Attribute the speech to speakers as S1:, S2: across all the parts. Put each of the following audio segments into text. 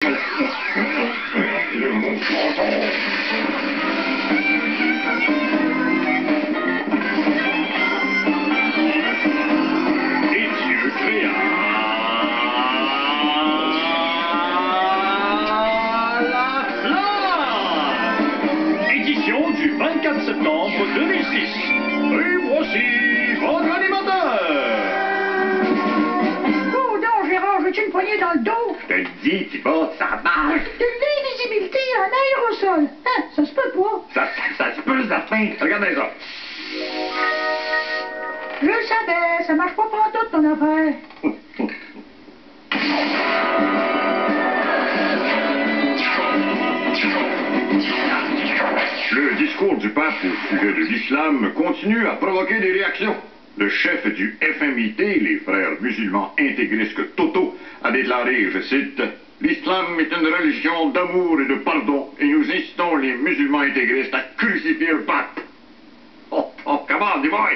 S1: Dieu créa la flamme. Édition du 24 septembre 2006. Et voici votre animateur.
S2: Oh non, Gérard, veux-tu une poignée dans le dos?
S3: Je te le dis, Thibaut, ça marche.
S2: De l'invisibilité en aérosol. Hein, ça se peut pas.
S3: Ça se peut, certain. Regardez ça.
S2: Je le savais, ça marche pas pantoute ton affaire.
S3: Le discours du pape au sujet de l'islam continue à provoquer des réactions. Le chef du FMIT, les frères musulmans intégristes totaux, a déclaré, je cite, « L'islam est une religion d'amour et de pardon, et nous incitons les musulmans intégristes à crucifier le pape. » Oh, comment, dis-moi,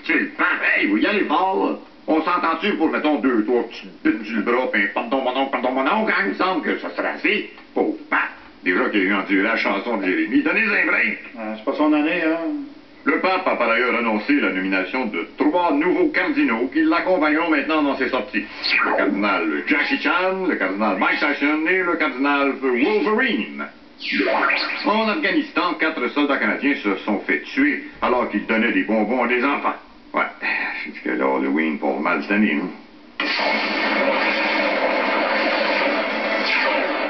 S3: c'est le pape, hey, vous y allez fort. On s'entend-tu pour, mettons, 2, 3 petites bines sur le bras, puis pardon mon oncle, quand il me semble que ça serait assez. Pauvre pape, déjà qu'il a eu enduré la chanson de Jérémie, donnez-lui un break.
S4: C'est pas son année, hein?
S3: Le pape a par ailleurs annoncé la nomination de 3 nouveaux cardinaux qui l'accompagneront maintenant dans ses sorties. Le cardinal Jackie Chan, le cardinal Mike Tyson et le cardinal Wolverine. En Afghanistan, 4 soldats canadiens se sont fait tuer alors qu'ils donnaient des bonbons à des enfants. Ouais, je dis que l'Halloween pour mal cette année, hein?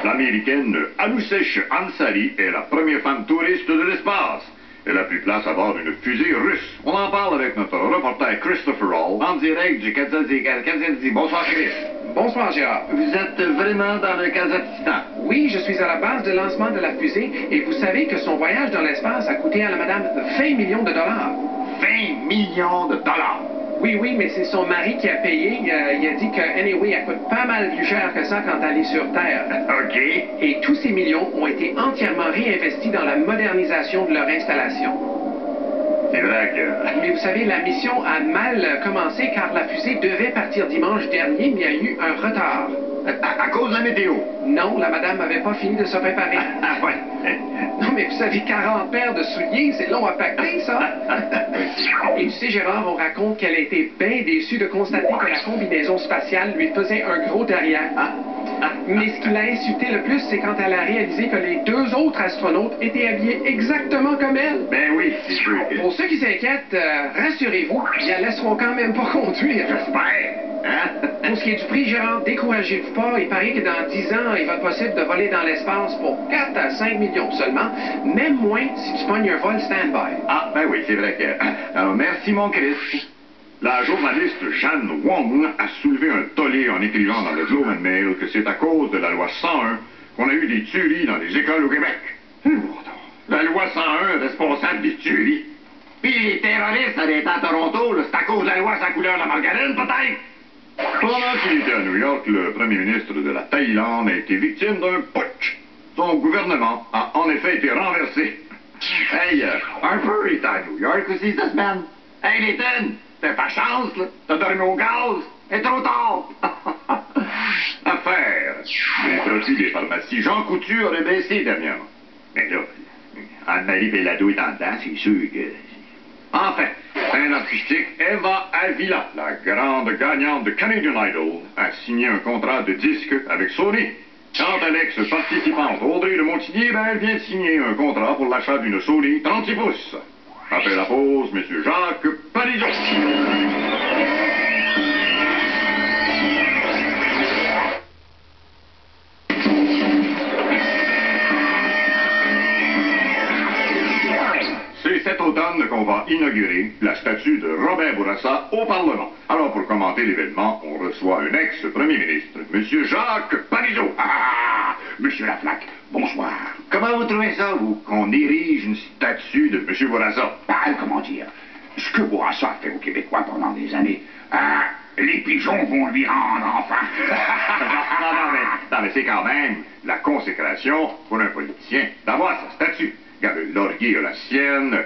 S3: L'américaine Anousheh Ansari est la première femme touriste de l'espace. Elle a pris place à bord d'une fusée russe. On en parle avec notre reporter Christopher Hall, en direct du Kazakhstan. Bonsoir, Chris.
S5: Bonsoir, Gérard.
S3: Vous êtes vraiment dans le Kazakhstan?
S5: Oui, je suis à la base de lancement de la fusée et vous savez que son voyage dans l'espace a coûté à la madame 20 millions de dollars.
S3: 20 millions de dollars?
S5: Oui, mais c'est son mari qui a payé. Il a dit que, anyway, elle coûte pas mal plus cher que ça quand elle est sur Terre.
S3: OK.
S5: Et tous ces millions ont été entièrement réinvestis dans la modernisation de leur installation.
S3: C'est vrai que...
S5: Mais vous savez, la mission a mal commencé car la fusée devait partir dimanche dernier, mais il y a eu un retard.
S3: À cause de la météo?
S5: Non, la madame n'avait pas fini de se préparer.
S3: Ah, ouais.
S5: Non, mais vous savez, 40 paires de souliers, c'est long à pacter, ça. Et tu sais, Gérard, on raconte qu'elle a été bien déçue de constater que la combinaison spatiale lui faisait un gros derrière. Mais ce qui l'a insulté le plus, c'est quand elle a réalisé que les 2 autres astronautes étaient habillés exactement comme elle.
S3: Ben oui, c'est sûr.
S5: Pour ceux qui s'inquiètent, rassurez-vous, ils la laisseront quand même pas conduire.
S3: J'espère. Hein?
S5: Pour ce qui est du prix, Gérard, découragez-vous pas. Il paraît que dans 10 ans, il va être possible de voler dans l'espace pour 4 à 5 millions seulement, même moins si tu pognes un vol stand-by.
S3: Ah, ben oui, c'est vrai que... Alors, merci, mon Chris. La journaliste Jeanne Wong a soulevé un tollé en écrivant dans le Globe and Mail que c'est à cause de la loi 101 qu'on a eu des tueries dans les écoles au Québec. La loi 101 est responsable des tueries. Puis les terroristes arrêtés à Toronto, c'est à cause de la loi sa couleur de la margarine, peut-être? Pendant qu'il était à New York, le premier ministre de la Thaïlande a été victime d'un putsch. Son gouvernement a en effet été renversé. Hey, Harper est à New York aussi cette semaine. Hey, Nathan, t'as pas chance, là. T'as dormi au gaz. C'est trop tard. Affaire. Les produits des pharmacies Jean Coutu auraient baissé dernièrement. Mais là, Anne-Marie Bellado est en dedans, c'est sûr que... Enfin, scène artistique, Eva Avila, la grande gagnante de Canadian Idol, a signé un contrat de disque avec Sony. Quant à l'ex-participante Audrey de Montigny, ben, elle vient de signer un contrat pour l'achat d'une Sony 36 pouces. Après la pause, M. Jacques Parizeau. C'est cet automne qu'on va inaugurer la statue de Robert Bourassa au Parlement. Alors, pour commenter l'événement, on reçoit un ex-premier ministre, M. Jacques Parizeau. Ah! M. Laflaque, bonsoir. Comment vous trouvez ça, vous, qu'on érige une statue de M. Bourassa?
S6: Comment dire? Ce que Bourassa a fait aux Québécois pendant des années, les pigeons vont lui rendre enfin.
S3: non, mais c'est quand même la consécration pour un politicien d'avoir sa statue. Regarde, Laurier a la sienne,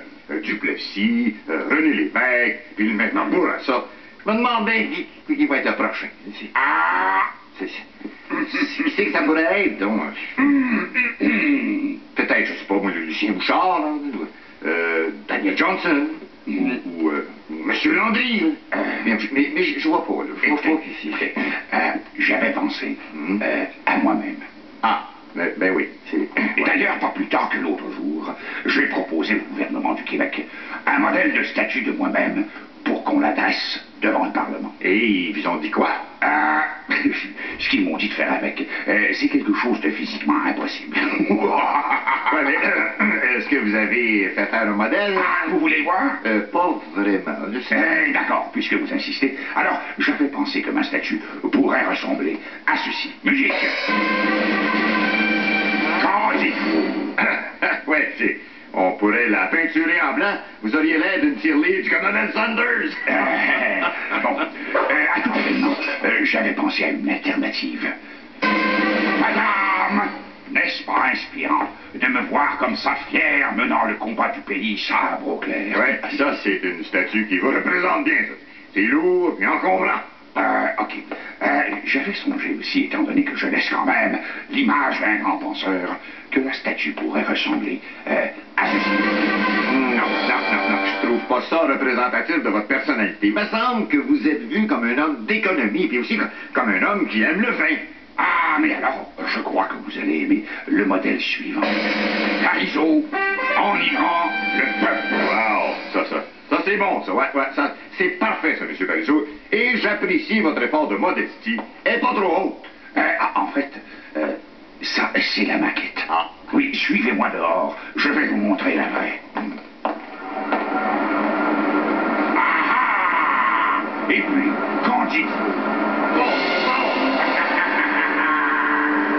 S3: Duplessis, René Lévesque, puis maintenant Bourassa. Je me demande bien qui va être le prochain. Qui c'est que ça pourrait être, donc? Peut-être, je sais pas, moi, Lucien Bouchard, là, Daniel Johnson, ou Monsieur Landry. Mais je vois pas, là. Je vois pas qui c'est.
S6: J'avais pensé à moi-même.
S3: Ah, ben oui.
S6: Et d'ailleurs, pas plus tard que l'autre jour, j'ai proposé au gouvernement du Québec un modèle de statut de moi-même pour qu'on l'adresse devant le Parlement.
S3: Et ils ont dit quoi?
S6: Ce qu'ils m'ont dit de faire avec, c'est quelque chose de physiquement impossible.
S3: Ouais, mais, est-ce que vous avez fait faire un modèle?
S6: Vous voulez voir?
S3: Pas vraiment.
S6: D'accord, puisque vous insistez. Alors, j'avais pensé que ma statue pourrait ressembler à ceci. Musique. Qu'en dites-vous?
S3: Ouais, on pourrait la peinturer en blanc. Vous auriez l'air d'une tirelire du colonel Sanders.
S6: Bon, à tout événement, j'avais pensé à une alternative. Madame, n'est-ce pas inspirant de me voir comme ça fier menant le combat du pays sabre au clair?
S3: Ouais, ça, c'est une statue qui vous représente bien, ça. C'est lourd et encombrant.
S6: OK. J'avais songé aussi, étant donné que je laisse quand même l'image d'un grand penseur, que la statue pourrait ressembler à ceci.
S3: Non, je trouve pas ça représentatif de votre personnalité. Il me semble que vous êtes vu comme un homme d'économie, puis aussi comme un homme qui aime le vin.
S6: Ah, mais alors, je crois que vous allez aimer le modèle suivant. Carizot, enivrant le peuple.
S3: Wow, ça c'est bon, ça, ouais, ça, c'est parfait, ça, M. Parizeau. Et j'apprécie votre effort de modestie. Elle est pas trop haute.
S6: En fait, ça, c'est la maquette.
S3: Ah.
S6: Oui, suivez-moi dehors. Je vais vous montrer la vraie. Et puis, qu'en dites-vous?
S3: Bon.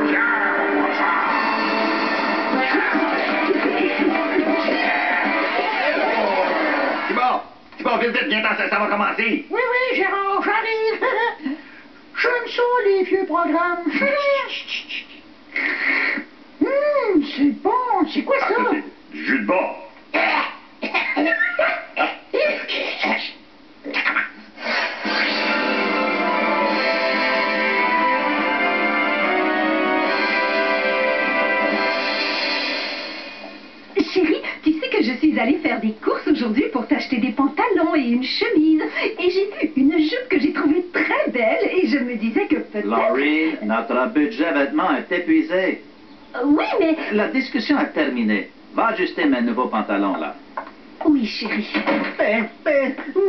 S6: Tiens, mon voisin.
S3: Thibaut, vite, viens, ça va commencer.
S2: Oui, Gérard, j'arrive. J'aime ça, les vieux programmes. C'est bon. C'est quoi ça?
S3: C'est du jus de bas.
S4: Chérie, tu sais que je suis allée faire des courses aujourd'hui pour t'acheter des pantalons et une chemise. Et j'ai vu une jupe que j'ai trouvée très belle et je me disais que peut-être...
S7: Laurie, notre budget vêtements est épuisé.
S4: Oui, mais...
S7: La discussion est terminée. Va ajuster mes nouveaux pantalons, là.
S4: Oui, chérie.
S7: Père,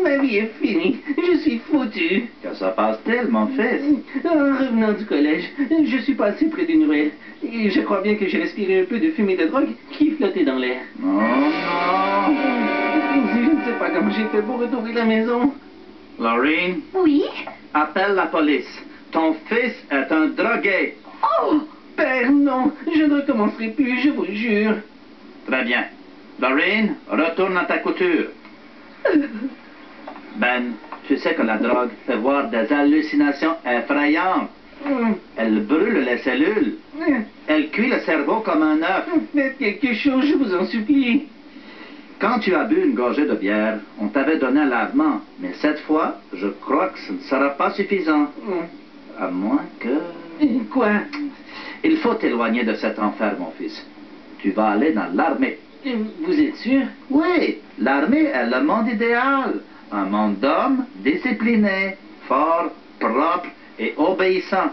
S7: ma vie est finie. Je suis foutu. Que se passe-t-il, mon fils?
S8: En revenant du collège, je suis passé près d'une ruelle. Et je crois bien que j'ai respiré un peu de fumée de drogue qui flottait dans l'air.
S7: Oh non!
S8: Je ne sais pas comment j'ai fait pour retrouver la maison.
S7: Laurine,
S4: Oui?
S7: appelle la police. Ton fils est un drogué.
S8: Oh! Père, non, je ne recommencerai plus, je vous le jure.
S7: Très bien. Laurine, retourne à ta couture. Ben, tu sais que la drogue fait voir des hallucinations effrayantes. Elle brûle les cellules. Elle cuit le cerveau comme un œuf.
S8: Faites quelque chose, je vous en supplie.
S7: Quand tu as bu une gorgée de bière, on t'avait donné un lavement. Mais cette fois, je crois que ce ne sera pas suffisant. À moins que...
S8: Quoi?
S7: Il faut t'éloigner de cet enfer, mon fils. Tu vas aller dans l'armée.
S8: Vous êtes sûr?
S7: Oui, l'armée est le monde idéal. Un monde d'hommes disciplinés, forts, propres et obéissants.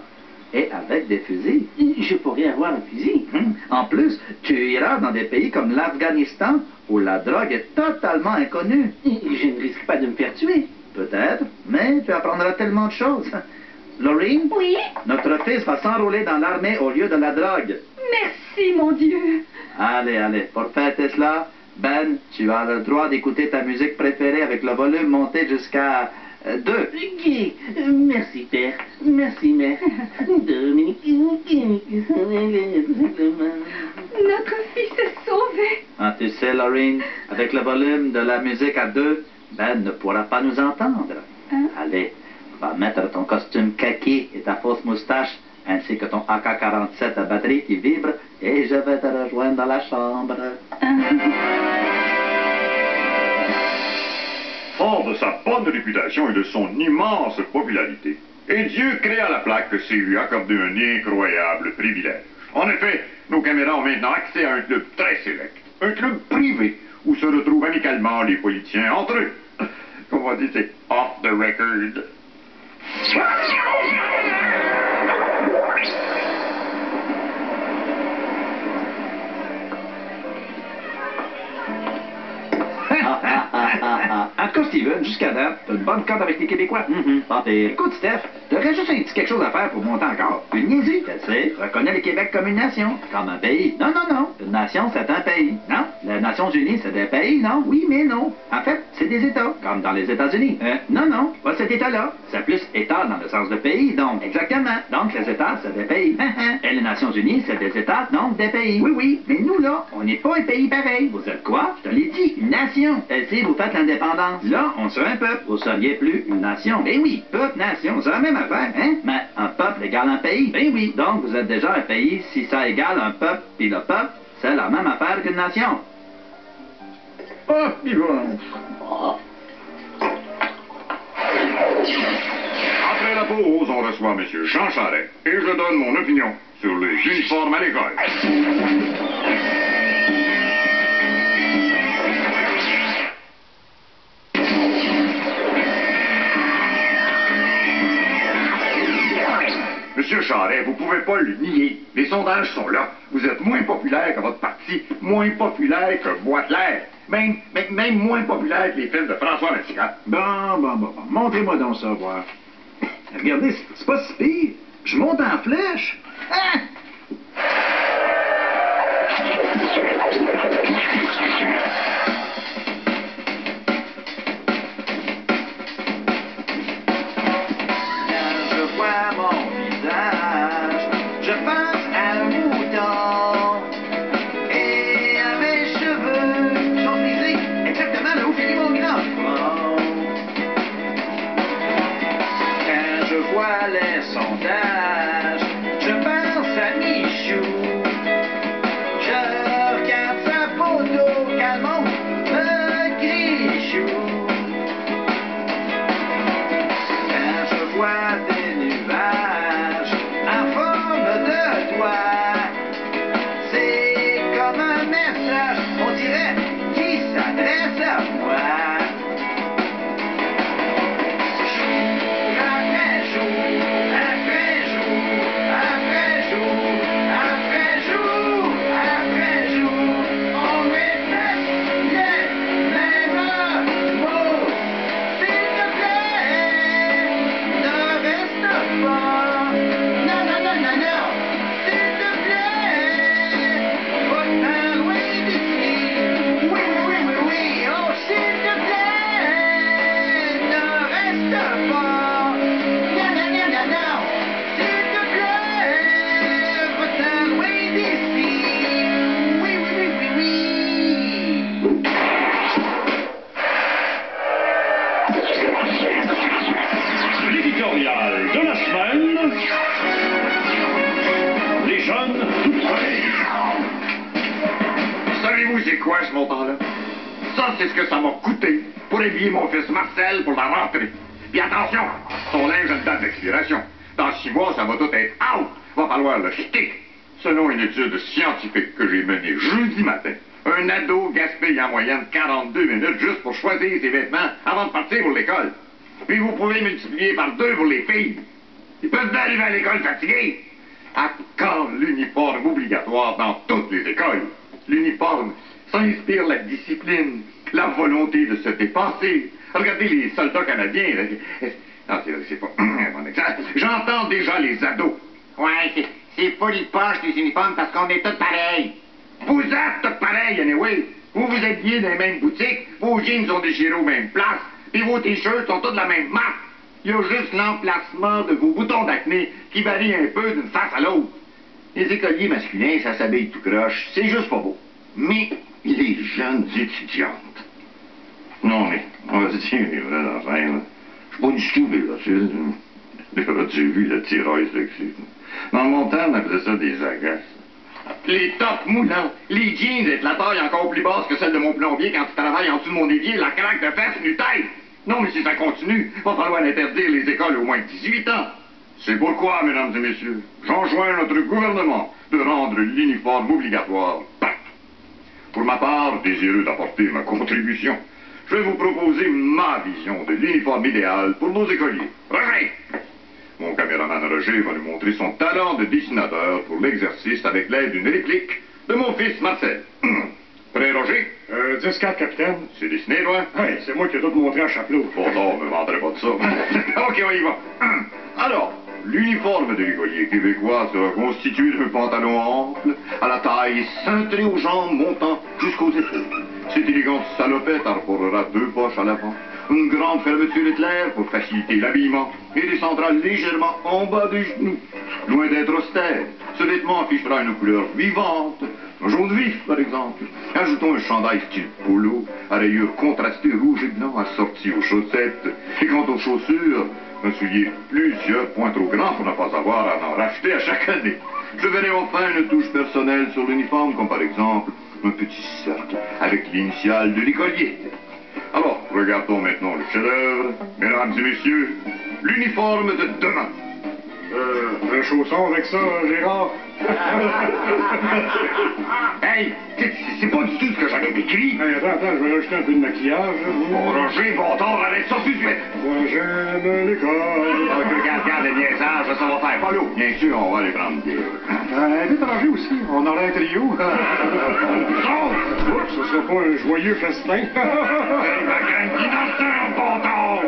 S7: Et avec des fusils.
S8: Je pourrais avoir un fusil.
S7: En plus, tu iras dans des pays comme l'Afghanistan, où la drogue est totalement inconnue.
S8: Je ne risque pas de me faire tuer.
S7: Peut-être, mais tu apprendras tellement de choses. Laurine?
S4: Oui?
S7: Notre fils va s'enrôler dans l'armée au lieu de la drogue.
S4: Merci, mon Dieu.
S7: Allez, pour fêter cela, Ben, tu as le droit d'écouter ta musique préférée avec le volume monté jusqu'à 2.
S8: Merci, père. Merci, mère. Dominique.
S4: Notre fils est sauvé.
S7: Ah, tu sais, Laurine, avec le volume de la musique à 2, Ben ne pourra pas nous entendre.
S4: Hein?
S7: Allez, va mettre ton costume kaki et ta fausse moustache, ainsi que ton AK-47 à batterie qui vibre, et je vais te rejoindre dans la chambre.
S3: Fort de sa bonne réputation et de son immense popularité, Et Dieu créa la plaque que s'est lui accordé un incroyable privilège. En effet, nos caméras ont maintenant accès à un club très sélect, un club privé, où se retrouvent amicalement les politiciens entre eux. Comme on dit, c'est off the record.
S9: En tout cas, Steven, jusqu'à date, t'as une bonne cote avec les Québécois.
S7: Pas pire.
S9: Écoute, Steph, t'aurais juste un petit quelque chose à faire pour monter encore.
S7: Une niaiserie, tu sais. Reconnais le Québec comme une nation. Comme un pays. Non, non, non. Une nation, c'est un pays. Non? Les Nations Unies, c'est des pays, non? Oui, mais non. En fait, c'est des États. Comme dans les États-Unis. Non, non. Pas cet État-là. C'est plus État dans le sens de pays, donc. Exactement. Donc, les États, c'est des pays. Et les Nations Unies, c'est des États, donc des pays. Oui, oui. Mais nous, là, on n'est pas un pays pareil. Vous êtes quoi? Je te l'ai dit, une nation. Et si vous faites l'indépendance, là, on serait un peuple. Vous seriez plus une nation. Ben oui, peuple, nation, c'est la même affaire, hein? Mais un peuple égale un pays. Ben oui. Donc, vous êtes déjà un pays si ça égale un peuple, puis le peuple, c'est la même affaire qu'une nation.
S1: Ah, Yvon.
S3: Après la pause, on reçoit M. Jean Charest et je donne mon opinion sur les uniformes à l'école. Monsieur Charest, vous pouvez pas le nier. Les sondages sont là. Vous êtes moins populaire que votre parti, moins populaire que Boisclair, même moins populaire que les films de François Mascotte.
S9: Bon. Montrez-moi donc ça, voir. Regardez, c'est pas si pire. Je monte en flèche. Hein?
S7: Les sondages, je pense à Michou. Je regarde sa photo, calmons, me grichou. Quand je vois des nuages en forme de doigt, c'est comme un message, on dirait, qui s'adresse à moi.
S1: L'éditorial de la semaine. Les jeunes.
S3: Savez-vous c'est quoi ce montant-là? Ça, c'est ce que ça m'a coûté pour habiller mon fils Marcel pour la rentrée. Puis attention, son linge a une date d'expiration. Dans 6 mois, ça va tout être out. Va falloir le jeter. Selon une étude scientifique que j'ai menée jeudi matin, un ado gaspille en moyenne 42 minutes juste pour choisir ses vêtements avant de partir pour l'école. Puis vous pouvez multiplier par 2 pour les filles. Ils peuvent bien arriver à l'école fatigués. À quand l'uniforme obligatoire dans toutes les écoles? L'uniforme, ça inspire la discipline, la volonté de se dépasser. Regardez les soldats canadiens. Là. Non, c'est pas un bon exemple. J'entends déjà les ados. Ouais, c'est pas les poches des uniformes parce qu'on est tous pareils. Vous êtes tous pareils, anyway. Vous vous habillez dans les mêmes boutiques, vos jeans sont déchirés aux mêmes places, puis vos t-shirts sont tous de la même marque. Il y a juste l'emplacement de vos boutons d'acné qui varie un peu d'une face à l'autre. Les écoliers masculins, ça s'habille tout croche, c'est juste pas beau. Mais les jeunes étudiantes... Non, mais on va se dire les vraies affaires, là. Je suis pas du tout vélophile. J'ai vu la tireuse là-dessus. Dans mon temps, on appelait ça des agaces. Les tops moulants, les jeans et la taille encore plus basse que celle de mon plombier quand tu travailles en dessous de mon évier, la craque de fesses nu tête. Non, mais si ça continue, il va falloir interdire les écoles au moins de 18 ans. C'est pourquoi, mesdames et messieurs, j'enjoins notre gouvernement de rendre l'uniforme obligatoire partout. Pour ma part, désireux d'apporter ma contribution, je vais vous proposer ma vision de l'uniforme idéal pour nos écoliers. Roger! Mon caméraman Roger va nous montrer son talent de dessinateur pour l'exercice avec l'aide d'une réplique de mon fils Marcel. Prêt, Roger?
S1: 10-4, capitaine.
S3: C'est dessiné, toi?
S1: Oui, c'est moi qui ai tout montré à Chapelot.
S3: Bon, non, ne me vendrai pas de ça. OK, on y va. Alors, l'uniforme de l'écolier québécois sera constitué d'un pantalon ample, à la taille cintrée aux jambes montant jusqu'aux épaules. Cette élégante salopette arborera 2 poches à l'avant, une grande fermeture éclair pour faciliter l'habillement et descendra légèrement en bas des genoux. Loin d'être austère, ce vêtement affichera une couleur vivante, un jaune vif par exemple. Ajoutons un chandail style polo, à rayures contrastées rouge et blanc assorti aux chaussettes. Et quant aux chaussures, un soulier plusieurs points trop grand pour ne pas avoir à en racheter à chaque année. Je verrai enfin une touche personnelle sur l'uniforme, comme par exemple un petit cercle avec l'initiale de l'écolier. Alors, regardons maintenant le chef-d'œuvre. Mesdames et messieurs, l'uniforme de demain.
S1: Un chausson avec ça, Gérard?
S3: Hey, c'est pas du tout ce que j'avais décrit.
S1: Hey, attends, je vais rajouter un peu de maquillage.
S3: Bon, Roger, bon tort, arrête ça tout de suite.
S1: Moi, j'aime l'école.
S3: Regarde les niaisages, ça va faire pas l'eau. Bien sûr, on va les prendre.
S1: Invite Roger aussi, on aura un trio. Oups, ce sera pas un joyeux festin.
S3: Hey, ma grande innocente, bon tort.